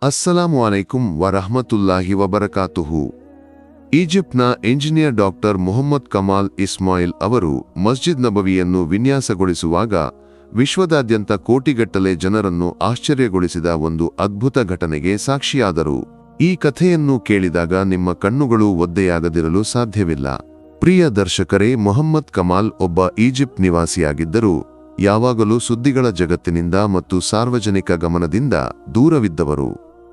ಅಸ್ಸಲಾಮು ಅಲೈಕುಂ ವರಹಮತುಲ್ಲಾಹಿ ವಬರಕಾತುಹು. ಈಜಿಪ್ಟ್ನ engineer doctor Muhammad ಕಮಾಲ್ ಇಸ್ಮಾಯಿಲ್ ಅವರು ಮಸ್ಜಿದ್ ನಬವಿಯನ್ನು ವಿನ್ಯಾಸಗೊಳಿಸುವಾಗ ವಿಶ್ವದಾದ್ಯಂತ ಕೋಟಿಗಟ್ಟಲೆ ಜನರನ್ನು ಆಶ್ಚರ್ಯಗೊಳಿಸಿದ ಒಂದು ಅದ್ಭುತ ಘಟನೆಗೆ ಸಾಕ್ಷಿಯಾದರು. ಈ ಕಥೆಯನ್ನು ಕೇಳಿದಾಗ ನಿಮ್ಮ ಕಣ್ಣುಗಳು ಒದ್ದೆಯಾಗದಿರಲು ಸಾಧ್ಯವಿಲ್ಲ. ಪ್ರಿಯ ದರ್ಶಕರೇ, ಮುಹಮ್ಮದ್ ಕಮಾಲ್ ಒಬ್ಬ ಈಜಿಪ್ಟ್ ನಿವಾಸಿಯಾಗಿದ್ದರೂ ಯಾವಾಗಲೂ ಸುದ್ದಿಗಳ ಜಗತ್ತಿನಿಂದ ಮತ್ತು ಸಾರ್ವಜನಿಕ ಗಮನದಿಂದ ದೂರವಿದ್ದವರು.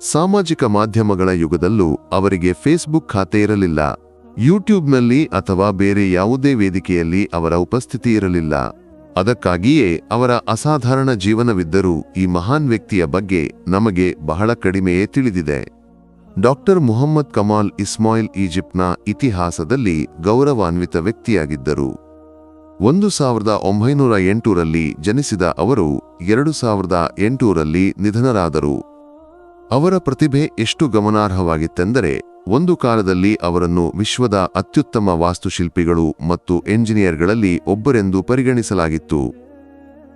ಸಾಮಾಜಿಕ ಮಾಧ್ಯಮಗಳ ಯುಗದಲ್ಲೂ ಅವರಿಗೆ ಫೇಸ್ಬುಕ್ ಖಾತೆ ಇರಲಿಲ್ಲ. ಯೂಟ್ಯೂಬ್ನಲ್ಲಿ ಅಥವಾ ಬೇರೆ ಯಾವುದೇ ವೇದಿಕೆಯಲ್ಲಿ ಅವರ ಉಪಸ್ಥಿತಿ ಇರಲಿಲ್ಲ. ಅದಕ್ಕಾಗಿಯೇ ಅವರ ಅಸಾಧಾರಣ ಜೀವನವಿದ್ದರೂ ಈ ಮಹಾನ್ ವ್ಯಕ್ತಿಯ ಬಗ್ಗೆ ನಮಗೆ ಬಹಳ ಕಡಿಮೆಯೇ ತಿಳಿದಿದೆ. ಡಾಕ್ಟರ್ ಮುಹಮ್ಮದ್ ಕಮಾಲ್ ಇಸ್ಮಾಯಿಲ್ ಈಜಿಪ್ಟ್ನ ಇತಿಹಾಸದಲ್ಲಿ ಗೌರವಾನ್ವಿತ ವ್ಯಕ್ತಿಯಾಗಿದ್ದರು. 1908ರಲ್ಲಿ ಜನಿಸಿದ ಅವರು 2008ರಲ್ಲಿ ನಿಧನರಾದರು. ಅವರ ಪ್ರತಿಭೆ ಎಷ್ಟು ಗಮನಾರ್ಹವಾಗಿತ್ತೆಂದರೆ, ಒಂದು ಕಾಲದಲ್ಲಿ ಅವರನ್ನು ವಿಶ್ವದ ಅತ್ಯುತ್ತಮ ವಾಸ್ತುಶಿಲ್ಪಿಗಳು ಮತ್ತು ಎಂಜಿನಿಯರ್ಗಳಲ್ಲಿ ಒಬ್ಬರೆಂದು ಪರಿಗಣಿಸಲಾಗಿತ್ತು.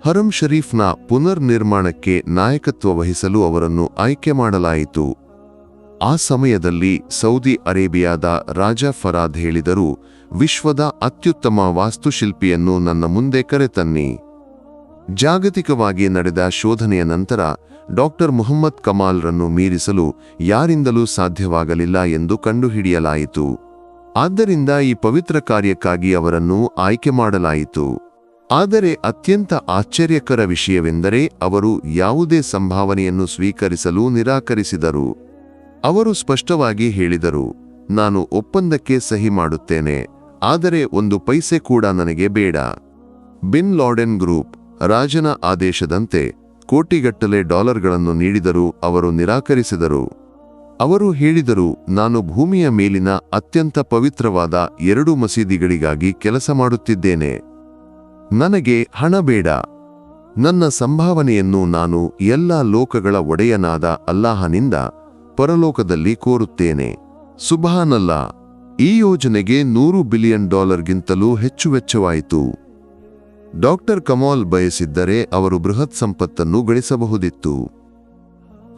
ಹರಂ ಶರೀಫ್ನ ಪುನರ್ ನಿರ್ಮಾಣಕ್ಕೆ ನಾಯಕತ್ವ ವಹಿಸಲು ಅವರನ್ನು ಆಯ್ಕೆ ಮಾಡಲಾಯಿತು. ಆ ಸಮಯದಲ್ಲಿ ಸೌದಿ ಅರೇಬಿಯಾದ ರಾಜ ಫರಾದ್ ಹೇಳಿದರು, ವಿಶ್ವದ ಅತ್ಯುತ್ತಮ ವಾಸ್ತುಶಿಲ್ಪಿಯನ್ನು ನನ್ನ ಮುಂದೆ ಕರೆತನ್ನಿ. ಜಾಗತಿಕವಾಗಿ ನಡೆದ ಶೋಧನೆಯ ನಂತರ ಡಾಕ್ಟರ್ ಮುಹಮ್ಮದ್ ಕಮಾಲ್ರನ್ನು ಮೀರಿಸಲು ಯಾರಿಂದಲೂ ಸಾಧ್ಯವಾಗಲಿಲ್ಲ ಎಂದು ಕಂಡುಹಿಡಿಯಲಾಯಿತು. ಆದ್ದರಿಂದ ಈ ಪವಿತ್ರ ಕಾರ್ಯಕ್ಕಾಗಿ ಅವರನ್ನು ಆಯ್ಕೆ ಮಾಡಲಾಯಿತು. ಆದರೆ ಅತ್ಯಂತ ಆಶ್ಚರ್ಯಕರ ವಿಷಯವೆಂದರೆ ಅವರು ಯಾವುದೇ ಸಂಭಾವನೆಯನ್ನು ಸ್ವೀಕರಿಸಲು ನಿರಾಕರಿಸಿದರು. ಅವರು ಸ್ಪಷ್ಟವಾಗಿ ಹೇಳಿದರು, ನಾನು ಒಪ್ಪಂದಕ್ಕೆ ಸಹಿ ಮಾಡುತ್ತೇನೆ, ಆದರೆ ಒಂದು ಪೈಸೆ ಕೂಡ ನನಗೆ ಬೇಡ. ಬಿನ್ ಲಾಡೆನ್ ಗ್ರೂಪ್ ರಾಜನ ಆದೇಶದಂತೆ ಕೋಟಿಗಟ್ಟಲೆ ಡಾಲರ್ಗಳನ್ನು ನೀಡಿದರೂ ಅವರು ನಿರಾಕರಿಸಿದರು. ಅವರು ಹೇಳಿದರು, ನಾನು ಭೂಮಿಯ ಮೇಲಿನ ಅತ್ಯಂತ ಪವಿತ್ರವಾದ 2 ಮಸೀದಿಗಳಿಗಾಗಿ ಕೆಲಸ ಮಾಡುತ್ತಿದ್ದೇನೆ. ನನಗೆ ಹಣ ಬೇಡ. ನನ್ನ ಸಂಭಾವನೆಯನ್ನು ನಾನು ಎಲ್ಲಾ ಲೋಕಗಳ ಒಡೆಯನಾದ ಅಲ್ಲಾಹನಿಂದ ಪರಲೋಕದಲ್ಲಿ ಕೋರುತ್ತೇನೆ. ಸುಬ್ಹಾನಲ್ಲಾ. ಈ ಯೋಜನೆಗೆ $100 ಬಿಲಿಯನ್ ಹೆಚ್ಚು ವೆಚ್ಚವಾಯಿತು. ಡಾಕ್ಟರ್ ಕಮಾಲ್ ಬಯಸಿದ್ದರೆ ಅವರು ಬೃಹತ್ ಸಂಪತ್ತನ್ನು ಗಳಿಸಬಹುದಿತ್ತು.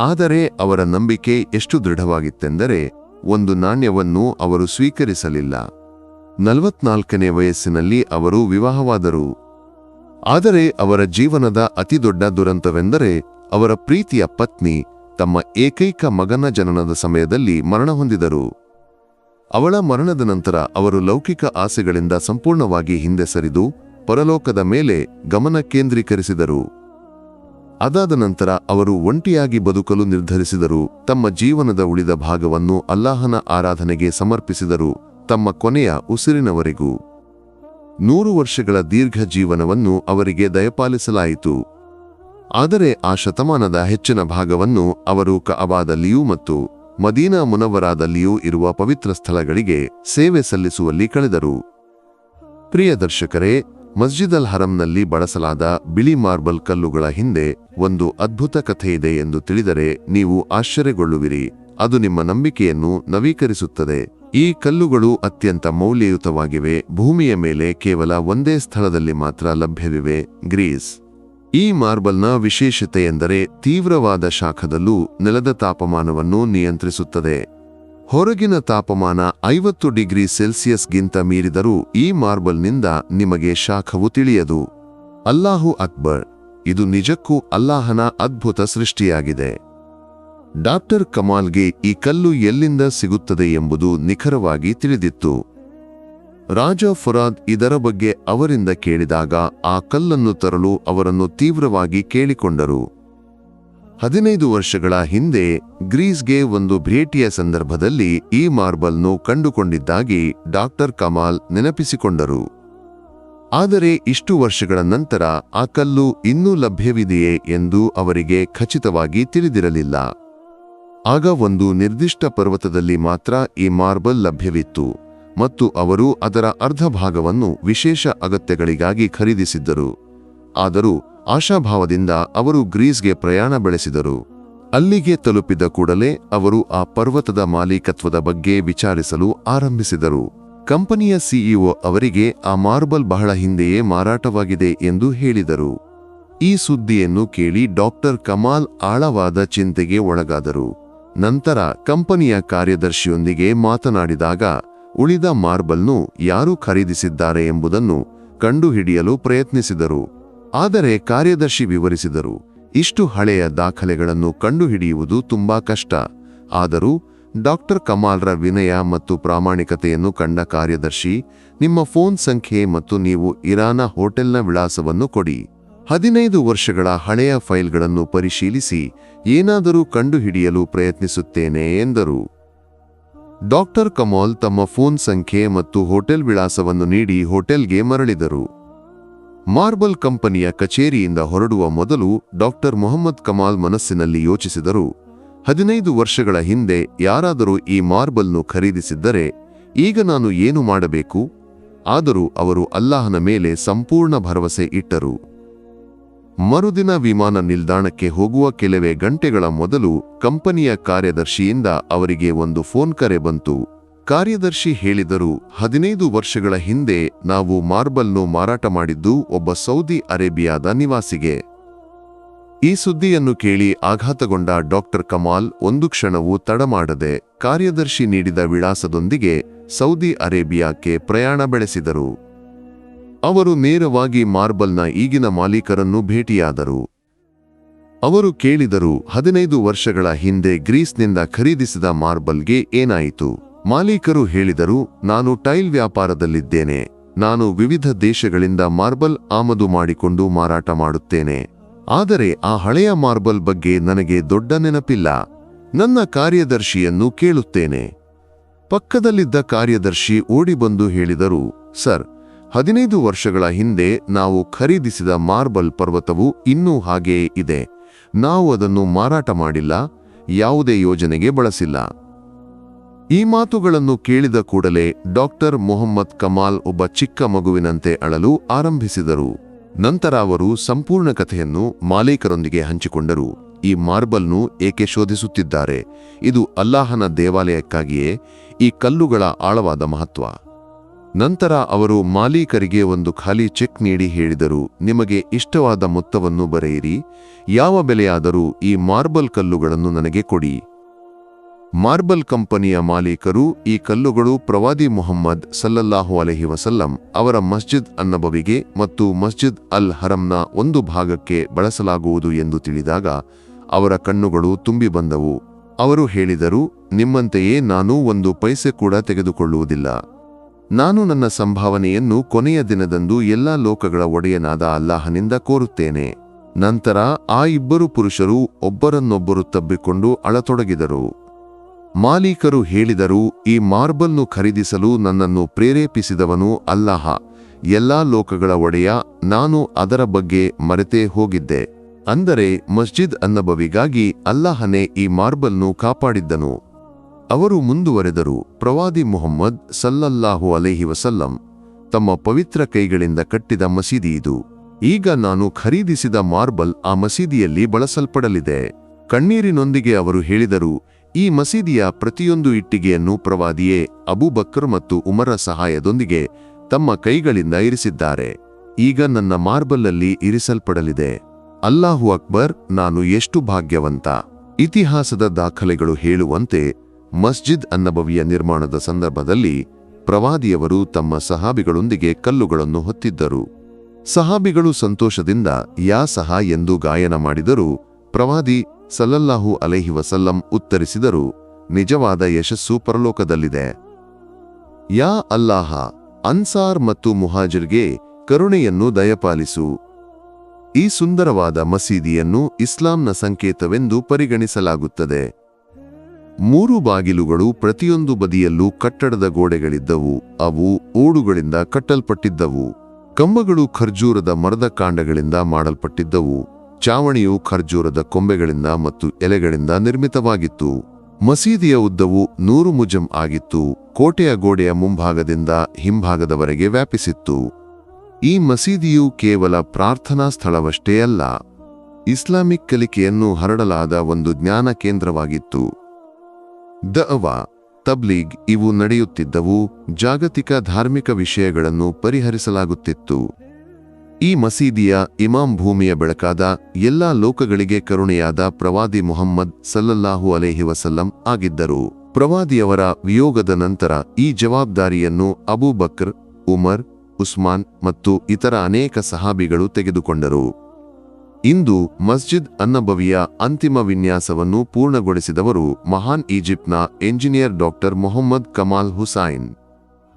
ಆದರೆ ಅವರ ನಂಬಿಕೆ ಎಷ್ಟು ದೃಢವಾಗಿತ್ತೆಂದರೆ, ಒಂದು ನಾಣ್ಯವನ್ನು ಅವರು ಸ್ವೀಕರಿಸಲಿಲ್ಲ. 44ನೇ ವಯಸ್ಸಿನಲ್ಲಿ ಅವರು ವಿವಾಹವಾದರು. ಆದರೆ ಅವರ ಜೀವನದ ಅತಿದೊಡ್ಡ ದುರಂತವೆಂದರೆ, ಅವರ ಪ್ರೀತಿಯ ಪತ್ನಿ ತಮ್ಮ ಏಕೈಕ ಮಗನ ಜನನದ ಸಮಯದಲ್ಲಿ ಮರಣ ಹೊಂದಿದರು. ಅವಳ ಮರಣದ ನಂತರ ಅವರು ಲೌಕಿಕ ಆಸೆಗಳಿಂದ ಸಂಪೂರ್ಣವಾಗಿ ಹಿಂದೆ ಸರಿದು ಪರಲೋಕದ ಮೇಲೆ ಗಮನ ಕೇಂದ್ರೀಕರಿಸಿದರು. ಅದಾದ ನಂತರ ಅವರು ಒಂಟಿಯಾಗಿ ಬದುಕಲು ನಿರ್ಧರಿಸಿದರು. ತಮ್ಮ ಜೀವನದ ಉಳಿದ ಭಾಗವನ್ನು ಅಲ್ಲಾಹನ ಆರಾಧನೆಗೆ ಸಮರ್ಪಿಸಿದರು, ತಮ್ಮ ಕೊನೆಯ ಉಸಿರಿನವರೆಗೂ. 100 ವರ್ಷಗಳ ದೀರ್ಘ ಜೀವನವನ್ನು ಅವರಿಗೆ ದಯಪಾಲಿಸಲಾಯಿತು. ಆದರೆ ಆ ಶತಮಾನದ ಹೆಚ್ಚಿನ ಭಾಗವನ್ನು ಅವರು ಕಅಬಾದಲ್ಲಿಯೂ ಮತ್ತು ಮದೀನಾ ಮುನವ್ವರಾದಲ್ಲಿಯೂ ಇರುವ ಪವಿತ್ರ ಸ್ಥಳಗಳಿಗೆ ಸೇವೆ ಸಲ್ಲಿಸುವಲ್ಲಿ ಕಳೆದರು. ಪ್ರಿಯ ದರ್ಶಕರೇ, ಮಸ್ಜಿದ್ ಅಲ್ ಹರಂನಲ್ಲಿ ಬಳಸಲಾದ ಬಿಳಿ ಮಾರ್ಬಲ್ ಕಲ್ಲುಗಳ ಹಿಂದೆ ಒಂದು ಅದ್ಭುತ ಕಥೆಯಿದೆ ಎಂದು ತಿಳಿದರೆ ನೀವು ಆಶ್ಚರ್ಯಗೊಳ್ಳುವಿರಿ. ಅದು ನಿಮ್ಮ ನಂಬಿಕೆಯನ್ನು ನವೀಕರಿಸುತ್ತದೆ. ಈ ಕಲ್ಲುಗಳು ಅತ್ಯಂತ ಮೌಲ್ಯಯುತವಾಗಿವೆ. ಭೂಮಿಯ ಮೇಲೆ ಕೇವಲ ಒಂದೇ ಸ್ಥಳದಲ್ಲಿ ಮಾತ್ರ ಲಭ್ಯವಿವೆ, ಗ್ರೀಸ್. ಈ ಮಾರ್ಬಲ್ನ ವಿಶೇಷತೆಯೆಂದರೆ ತೀವ್ರವಾದ ಶಾಖದಲ್ಲೂ ನೆಲದ ತಾಪಮಾನವನ್ನು ನಿಯಂತ್ರಿಸುತ್ತದೆ. ಹೊರಗಿನ ತಾಪಮಾನ 50 ಡಿಗ್ರಿ ಸೆಲ್ಸಿಯಸ್ಗಿಂತ ಮೀರಿದರೂ ಈ ಮಾರ್ಬಲ್ನಿಂದ ನಿಮಗೆ ಶಾಖವು ತಿಳಿಯದು. ಅಲ್ಲಾಹು ಅಕ್ಬರ್. ಇದು ನಿಜಕ್ಕೂ ಅಲ್ಲಾಹನ ಅದ್ಭುತ ಸೃಷ್ಟಿಯಾಗಿದೆ. ಡಾಕ್ಟರ್ ಕಮಾಲ್ಗೆ ಈ ಕಲ್ಲು ಎಲ್ಲಿಂದ ಸಿಗುತ್ತದೆ ಎಂಬುದು ನಿಖರವಾಗಿ ತಿಳಿದಿತ್ತು. ರಾಜ ಫರಾದ್ ಇದರ ಬಗ್ಗೆ ಅವರಿಂದ ಕೇಳಿದಾಗ ಆ ಕಲ್ಲನ್ನು ತರಲು ಅವರನ್ನು ತೀವ್ರವಾಗಿ ಕೇಳಿಕೊಂಡರು. 15 ವರ್ಷಗಳ ಹಿಂದೆ ಗ್ರೀಸ್ಗೆ ಒಂದು ಭೇಟಿಯ ಸಂದರ್ಭದಲ್ಲಿ ಈ ಮಾರ್ಬಲ್ನು ಕಂಡುಕೊಂಡಿದ್ದಾಗಿ ಡಾಕ್ಟರ್ ಕಮಾಲ್ ನೆನಪಿಸಿಕೊಂಡರು. ಆದರೆ ಇಷ್ಟು ವರ್ಷಗಳ ನಂತರ ಆ ಕಲ್ಲು ಇನ್ನೂ ಲಭ್ಯವಿದೆಯೇ ಎಂದು ಅವರಿಗೆ ಖಚಿತವಾಗಿ ತಿಳಿದಿರಲಿಲ್ಲ. ಆಗ ಒಂದು ನಿರ್ದಿಷ್ಟ ಪರ್ವತದಲ್ಲಿ ಮಾತ್ರ ಈ ಮಾರ್ಬಲ್ ಲಭ್ಯವಿತ್ತು ಮತ್ತು ಅವರು ಅದರ ಅರ್ಧ ಭಾಗವನ್ನು ವಿಶೇಷ ಅಗತ್ಯಗಳಿಗಾಗಿ ಖರೀದಿಸಿದ್ದರು. ಆದರೂ ಆಶಾಭಾವದಿಂದ ಅವರು ಗ್ರೀಸ್ಗೆ ಪ್ರಯಾಣ ಬೆಳೆಸಿದರು. ಅಲ್ಲಿಗೆ ತಲುಪಿದ ಕೂಡಲೇ ಅವರು ಆ ಪರ್ವತದ ಮಾಲೀಕತ್ವದ ಬಗ್ಗೆ ವಿಚಾರಿಸಲು ಆರಂಭಿಸಿದರು. ಕಂಪನಿಯ ಸಿಇಒ ಅವರಿಗೆ ಆ ಮಾರ್ಬಲ್ ಬಹಳ ಹಿಂದೆಯೇ ಮಾರಾಟವಾಗಿದೆ ಎಂದು ಹೇಳಿದರು. ಈ ಸುದ್ದಿಯನ್ನು ಕೇಳಿ ಡಾಕ್ಟರ್ ಕಮಾಲ್ ಆಳವಾದ ಚಿಂತೆಗೆ ಒಳಗಾದರು. ನಂತರ ಕಂಪನಿಯ ಕಾರ್ಯದರ್ಶಿಯೊಂದಿಗೆ ಮಾತನಾಡಿದಾಗ ಉಳಿದ ಮಾರ್ಬಲ್ನು ಯಾರು ಖರೀದಿಸಿದ್ದಾರೆ ಎಂಬುದನ್ನು ಕಂಡುಹಿಡಿಯಲು ಪ್ರಯತ್ನಿಸಿದರು. ಆದರೆ ಕಾರ್ಯದರ್ಶಿ ವಿವರಿಸಿದರು, ಇಷ್ಟು ಹಳೆಯ ದಾಖಲೆಗಳನ್ನು ಕಂಡುಹಿಡಿಯುವುದು ತುಂಬಾ ಕಷ್ಟ. ಆದರೂ ಡಾಕ್ಟರ್ ಕಮಾಲ್ರ ವಿನಯ ಮತ್ತು ಪ್ರಾಮಾಣಿಕತೆಯನ್ನು ಕಂಡ ಕಾರ್ಯದರ್ಶಿ, ನಿಮ್ಮ ಫೋನ್ ಸಂಖ್ಯೆ ಮತ್ತು ನೀವು ಇರಾನ ಹೋಟೆಲ್ನ ವಿಳಾಸವನ್ನು ಕೊಡಿ. 15 ವರ್ಷಗಳ ಹಳೆಯ ಫೈಲ್ಗಳನ್ನು ಪರಿಶೀಲಿಸಿ ಏನಾದರೂ ಕಂಡುಹಿಡಿಯಲು ಪ್ರಯತ್ನಿಸುತ್ತೇನೆ ಎಂದರು. ಡಾಕ್ಟರ್ ಕಮಾಲ್ ತಮ್ಮ ಫೋನ್ ಸಂಖ್ಯೆ ಮತ್ತು ಹೋಟೆಲ್ ವಿಳಾಸವನ್ನು ನೀಡಿ ಹೋಟೆಲ್ಗೆ ಮರಳಿದರು. ಮಾರ್ಬಲ್ ಕಂಪನಿಯ ಕಚೇರಿಯಿಂದ ಹೊರಡುವ ಮೊದಲು ಡಾಕ್ಟರ್ ಮೊಹಮ್ಮದ್ ಕಮಾಲ್ ಮನಸ್ಸಿನಲ್ಲಿ ಯೋಚಿಸಿದರು, 15 ವರ್ಷಗಳ ಹಿಂದೆ ಯಾರಾದರೂ ಈ ಮಾರ್ಬಲ್ನು ಖರೀದಿಸಿದ್ದರೆ ಈಗ ನಾನು ಏನು ಮಾಡಬೇಕು? ಆದರೂ ಅವರು ಅಲ್ಲಾಹನ ಮೇಲೆ ಸಂಪೂರ್ಣ ಭರವಸೆ ಇಟ್ಟರು. ಮರುದಿನ ವಿಮಾನ ನಿಲ್ದಾಣಕ್ಕೆ ಹೋಗುವ ಕೆಲವೇ ಗಂಟೆಗಳ ಮೊದಲು ಕಂಪನಿಯ ಕಾರ್ಯದರ್ಶಿಯಿಂದ ಅವರಿಗೆ ಒಂದು ಫೋನ್ ಕರೆ ಬಂತು. ಕಾರ್ಯದರ್ಶಿ ಹೇಳಿದರು, 15 ವರ್ಷಗಳ ಹಿಂದೆ ನಾವು ಮಾರ್ಬಲ್ನು ಮಾರಾಟ ಮಾಡಿದ್ದು ಒಬ್ಬ ಸೌದಿ ಅರೇಬಿಯಾದ ನಿವಾಸಿಗೆ. ಈ ಸುದ್ದಿಯನ್ನು ಕೇಳಿ ಆಘಾತಗೊಂಡ ಡಾಕ್ಟರ್ ಕಮಾಲ್ ಒಂದು ಕ್ಷಣವೂ ತಡಮಾಡದೆ ಕಾರ್ಯದರ್ಶಿ ನೀಡಿದ ವಿಳಾಸದೊಂದಿಗೆ ಸೌದಿ ಅರೇಬಿಯಾಕ್ಕೆ ಪ್ರಯಾಣ ಬೆಳೆಸಿದರು. ಅವರು ನೇರವಾಗಿ ಮಾರ್ಬಲ್ನ ಈಗಿನ ಮಾಲೀಕರನ್ನು ಭೇಟಿಯಾದರು. ಅವರು ಕೇಳಿದರು, 15 ವರ್ಷಗಳ ಹಿಂದೆ ಗ್ರೀಸ್ನಿಂದ ಖರೀದಿಸಿದ ಮಾರ್ಬಲ್ಗೆ ಏನಾಯಿತು? ಮಾಲೀಕರು ಹೇಳಿದರು, ನಾನು ಟೈಲ್ ವ್ಯಾಪಾರದಲ್ಲಿದ್ದೇನೆ. ನಾನು ವಿವಿಧ ದೇಶಗಳಿಂದ ಮಾರ್ಬಲ್ ಆಮದು ಮಾಡಿಕೊಂಡು ಮಾರಾಟ ಮಾಡುತ್ತೇನೆ. ಆದರೆ ಆ ಹಳೆಯ ಮಾರ್ಬಲ್ ಬಗ್ಗೆ ನನಗೆ ದೊಡ್ಡ ನೆನಪಿಲ್ಲ. ನನ್ನ ಕಾರ್ಯದರ್ಶಿಯನ್ನು ಕೇಳುತ್ತೇನೆ. ಪಕ್ಕದಲ್ಲಿದ್ದ ಕಾರ್ಯದರ್ಶಿ ಓಡಿಬಂದು ಹೇಳಿದರು, ಸರ್, 15 ವರ್ಷಗಳ ಹಿಂದೆ ನಾವು ಖರೀದಿಸಿದ ಮಾರ್ಬಲ್ ಪರ್ವತವು ಇನ್ನೂ ಹಾಗೆಯೇ ಇದೆ. ನಾವು ಅದನ್ನು ಮಾರಾಟ ಮಾಡಿಲ್ಲ, ಯಾವುದೇ ಯೋಜನೆಗೆ ಬಳಸಿಲ್ಲ. ಈ ಮಾತುಗಳನ್ನು ಕೇಳಿದ ಕೂಡಲೇ ಡಾಕ್ಟರ್ ಮೊಹಮ್ಮದ್ ಕಮಾಲ್ ಒಬ್ಬ ಚಿಕ್ಕ ಮಗುವಿನಂತೆ ಅಳಲು ಆರಂಭಿಸಿದರು. ನಂತರ ಅವರು ಸಂಪೂರ್ಣ ಕಥೆಯನ್ನು ಮಾಲೀಕರೊಂದಿಗೆ ಹಂಚಿಕೊಂಡರು. ಈ ಮಾರ್ಬಲ್ನು ಏಕೆ ಶೋಧಿಸುತ್ತಿದ್ದಾರೆ? ಇದು ಅಲ್ಲಾಹನ ದೇವಾಲಯಕ್ಕಾಗಿಯೇ? ಈ ಕಲ್ಲುಗಳ ಆಳವಾದ ಮಹತ್ವ. ನಂತರ ಅವರು ಮಾಲೀಕರಿಗೆ ಒಂದು ಖಾಲಿ ಚೆಕ್ ನೀಡಿ ಹೇಳಿದರು, ನಿಮಗೆ ಇಷ್ಟವಾದ ಮೊತ್ತವನ್ನು ಬರೆಯಿರಿ. ಯಾವ ಬೆಲೆಯಾದರೂ ಈ ಮಾರ್ಬಲ್ ಕಲ್ಲುಗಳನ್ನು ನನಗೆ ಕೊಡಿ. ಮಾರ್ಬಲ್ ಕಂಪನಿಯ ಮಾಲೀಕರು, ಈ ಕಲ್ಲುಗಳು ಪ್ರವಾದಿ ಮುಹಮ್ಮದ್ ಸಲ್ಲಲ್ಲಾಹು ಅಲೈಹಿ ವಸಲ್ಲಂ ಅವರ ಮಸ್ಜಿದ್ ಅನ್ನಬವಿಗೆ ಮತ್ತು ಮಸ್ಜಿದ್ ಅಲ್ ಹರಂನ ಒಂದು ಭಾಗಕ್ಕೆ ಬಳಸಲಾಗುವುದು ಎಂದು ತಿಳಿದಾಗ ಅವರ ಕಣ್ಣುಗಳು ತುಂಬಿ ಬಂದವು. ಅವರು ಹೇಳಿದರು, ನಿಮ್ಮಂತೆಯೇ ನಾನು ಒಂದು ಪೈಸೆ ಕೂಡ ತೆಗೆದುಕೊಳ್ಳುವುದಿಲ್ಲ. ನಾನು ನನ್ನ ಸಂಭಾವನೆಯನ್ನು ಕೊನೆಯ ದಿನದಂದು ಎಲ್ಲಾ ಲೋಕಗಳ ಒಡೆಯನಾದ ಅಲ್ಲಾಹನಿಂದ ಕೋರುತ್ತೇನೆ. ನಂತರ ಆ ಇಬ್ಬರು ಪುರುಷರು ಒಬ್ಬರನ್ನೊಬ್ಬರು ತಬ್ಬಿಕೊಂಡು ಅಳತೊಡಗಿದರು. ಮಾಲೀಕರು ಹೇಳಿದರು, ಈ ಮಾರ್ಬಲ್ನು ಖರೀದಿಸಲು ನನ್ನನ್ನು ಪ್ರೇರೇಪಿಸಿದವನು ಅಲ್ಲಾಹ, ಎಲ್ಲಾ ಲೋಕಗಳ ಒಡೆಯ. ನಾನು ಅದರ ಬಗ್ಗೆ ಮರೆತೇ ಹೋಗಿದ್ದೆ. ಅಂದರೆ ಮಸ್ಜಿದ್ ಅನ್ನಬವಿಗಾಗಿ ಅಲ್ಲಾಹನೇ ಈ ಮಾರ್ಬಲ್ನು ಕಾಪಾಡಿದ್ದನು. ಅವರು ಮುಂದುವರೆದರು, ಪ್ರವಾದಿ ಮುಹಮ್ಮದ್ ಸಲ್ಲಲ್ಲಾಹು ಅಲೈಹಿ ವಸಲ್ಲಂ ತಮ್ಮ ಪವಿತ್ರ ಕೈಗಳಿಂದ ಕಟ್ಟಿದ ಮಸೀದಿ ಇದು. ಈಗ ನಾನು ಖರೀದಿಸಿದ ಮಾರ್ಬಲ್ ಆ ಮಸೀದಿಯಲ್ಲಿ ಬಳಸಲ್ಪಡಲಿದೆ. ಕಣ್ಣೀರಿನೊಂದಿಗೆ ಅವರು ಹೇಳಿದರು, ಈ ಮಸೀದಿಯ ಪ್ರತಿಯೊಂದು ಇಟ್ಟಿಗೆಯನ್ನು ಪ್ರವಾದಿಯೇ ಅಬೂಬಕರ್ ಮತ್ತು ಉಮರ ಸಹಾಯದೊಂದಿಗೆ ತಮ್ಮ ಕೈಗಳಿಂದ ಇರಿಸಿದ್ದಾರೆ. ಈಗ ನನ್ನ ಮಾರ್ಬಲ್ಲಲ್ಲಿ ಇರಿಸಲ್ಪಡಲಿದೆ. ಅಲ್ಲಾಹು ಅಕ್ಬರ್, ನಾನು ಎಷ್ಟು ಭಾಗ್ಯವಂತ. ಇತಿಹಾಸದ ದಾಖಲೆಗಳು ಹೇಳುವಂತೆ ಮಸ್ಜಿದ್ ಅನ್ನಬವಿಯ ನಿರ್ಮಾಣದ ಸಂದರ್ಭದಲ್ಲಿ ಪ್ರವಾದಿಯವರು ತಮ್ಮ ಸಹಾಬಿಗಳೊಂದಿಗೆ ಕಲ್ಲುಗಳನ್ನು ಹೊತ್ತಿದ್ದರು. ಸಹಾಬಿಗಳು ಸಂತೋಷದಿಂದ ಯಾ ಸಹ ಎಂದು ಗಾಯನ ಮಾಡಿದರು. ಪ್ರವಾದಿ ಸಲ್ಲಲ್ಲಾಹು ಅಲೈಹಿ ವಸಲ್ಲಂ ಉತ್ತರಿಸಿದರು, ನಿಜವಾದ ಯಶಸ್ಸು ಪರಲೋಕದಲ್ಲಿದೆ. ಯಾ ಅಲ್ಲಾಹ, ಅನ್ಸಾರ್ ಮತ್ತು ಮುಹಾಜಿರ್ಗೆ ಕರುಣೆಯನ್ನು ದಯಪಾಲಿಸು. ಈ ಸುಂದರವಾದ ಮಸೀದಿಯನ್ನು ಇಸ್ಲಾಂನ ಸಂಕೇತವೆಂದು ಪರಿಗಣಿಸಲಾಗುತ್ತದೆ. 3 ಬಾಗಿಲುಗಳು, ಪ್ರತಿಯೊಂದು ಬದಿಯಲ್ಲೂ ಕಟ್ಟಡದ ಗೋಡೆಗಳಿದ್ದವು. ಅವು ಓಡುಗಳಿಂದ ಕಟ್ಟಲ್ಪಟ್ಟಿದ್ದವು. ಕಂಬಗಳು ಖರ್ಜೂರದ ಮರದ ಕಾಂಡಗಳಿಂದ ಮಾಡಲ್ಪಟ್ಟಿದ್ದವು. ಚಾವಣಿಯು ಖರ್ಜೂರದ ಕೊಂಬೆಗಳಿಂದ ಮತ್ತು ಎಲೆಗಳಿಂದ ನಿರ್ಮಿತವಾಗಿತ್ತು. ಮಸೀದಿಯ ಉದ್ದವು 100 ಮುಜಂ ಆಗಿತ್ತು. ಕೋಟೆಯ ಗೋಡೆಯ ಮುಂಭಾಗದಿಂದ ಹಿಂಭಾಗದವರೆಗೆ ವ್ಯಾಪಿಸಿತ್ತು. ಈ ಮಸೀದಿಯು ಕೇವಲ ಪ್ರಾರ್ಥನಾ ಸ್ಥಳವಷ್ಟೇ ಅಲ್ಲ, ಇಸ್ಲಾಮಿಕ್ ಕಲಿಕೆಯನ್ನು ಹರಡಲಾದ ಒಂದು ಜ್ಞಾನ ಕೇಂದ್ರವಾಗಿತ್ತು. ದಅವಾ, ತಬ್ಲೀಗ್ ಇವು ನಡೆಯುತ್ತಿದ್ದವು. ಜಾಗತಿಕ ಧಾರ್ಮಿಕ ವಿಷಯಗಳನ್ನು ಪರಿಹರಿಸಲಾಗುತ್ತಿತ್ತು. ಈ ಮಸೀದಿಯ ಇಮಾಮ್ ಭೂಮಿಯ ಬೆಳಕಾದ ಎಲ್ಲಾ ಲೋಕಗಳಿಗೆ ಕರುಣೆಯಾದ ಪ್ರವಾದಿ ಮುಹಮ್ಮದ್ ಸಲ್ಲಲ್ಲಾಹು ಅಲೈಹಿ ವಸಲ್ಲಂ ಆಗಿದ್ದರು. ಪ್ರವಾದಿಯವರ ವಿಯೋಗದ ನಂತರ ಈ ಜವಾಬ್ದಾರಿಯನ್ನು ಅಬೂಬಕ್ರ್, ಉಮರ್, ಉಸ್ಮಾನ್ ಮತ್ತು ಇತರ ಅನೇಕ ಸಹಾಬಿಗಳು ತೆಗೆದುಕೊಂಡರು. ಇಂದು ಮಸ್ಜಿದ್ ಅನ್ನಬವಿಯ ಅಂತಿಮ ವಿನ್ಯಾಸವನ್ನು ಪೂರ್ಣಗೊಳಿಸಿದವರು ಮಹಾನ್ ಈಜಿಪ್ಟ್ನ ಎಂಜಿನಿಯರ್ ಡಾಕ್ಟರ್ ಮೊಹಮ್ಮದ್ ಕಮಾಲ್ ಹುಸೈನ್.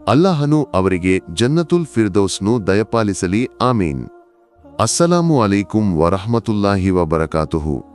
ಅಲ್ಲಾಹನು ಅವರಿಗೆ ಜನ್ನತುಲ್ ಫಿರ್ದೌಸ್ನು ದಯಪಾಲಿಸಲಿ. ಆಮೀನ್. ಅಸ್ಸಲಾಮು ಅಲೈಕುಂ ವರಹಮತುಲ್ಲಾಹಿ ವಬರಕಾತುಹು.